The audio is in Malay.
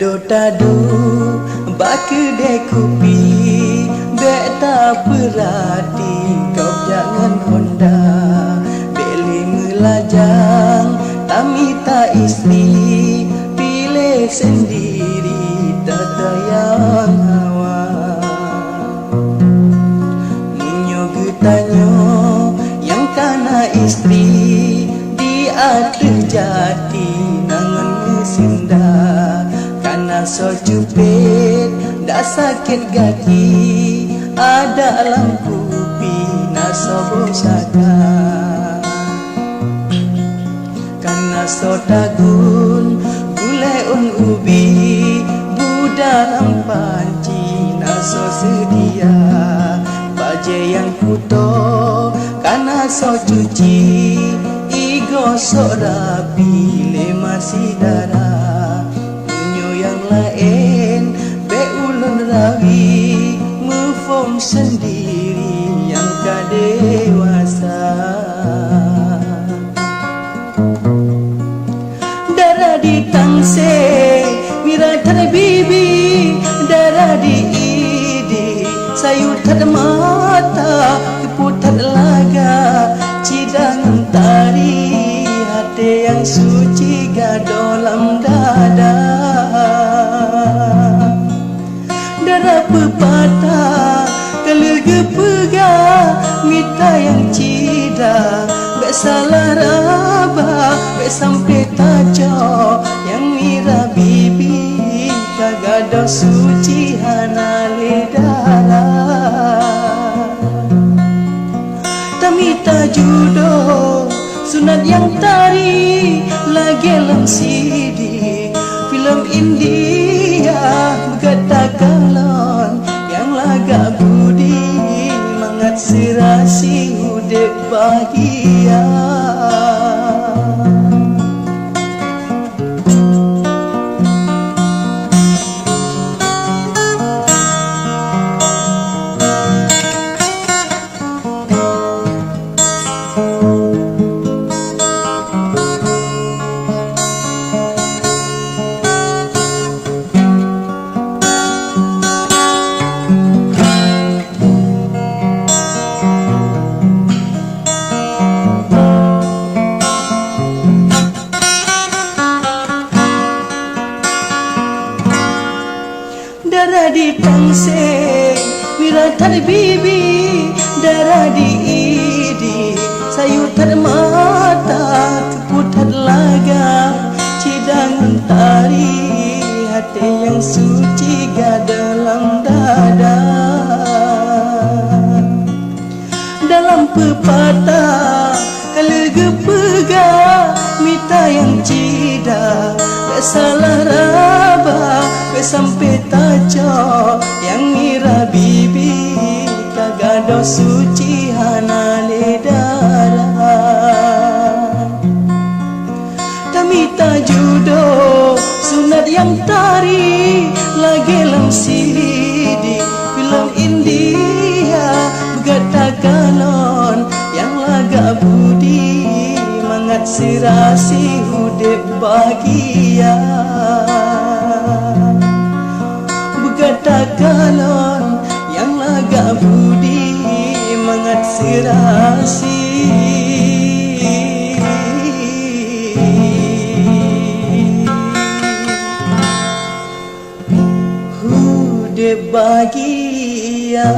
do tadu bakede kupi bek tak berarti kau jangan honda beli melajang tami tak istri pilih sendiri tak tayang hawa menyogetanyo yang kana istri di atas jati nangan mesinda karena so cupit dak sakit gaki ada lampu pina so bosaka karena so tagun gulai ubi budalam panci naso sedia baje yang puto karena so cuci igosok rapi le masih darah punyo yang lain be ulun rawi mufom sendiri yang kadewasa darah di tangse mira tar bibi darah di idi sayu tar mata keputar laga cidang tari hati yang suci gadolam dada darah pepatah keluarga pega mita yang cida gak salah raba gak sampai tajo yang mira bibi kagak ada suci hana darah tamita judo sunat yang tari lagi lam sidi film India berkata galon yang laga budi mangat serasi udek bahagia darah di tangse mira tar bibi darah di idi sayu tar mata keputar laga cidang tari hati yang suci dalam dada dalam pepatah keluarga pega mita yang cida gak salah raba gak sampai tajo yang mira bibi kagak do suci hana darah tamita judo sunat yang tari lagi lam sidi film India berkata galon yang laga budi mangat serasi udek bahagia berkata galon yang laga budi mangat serasi udek bahagia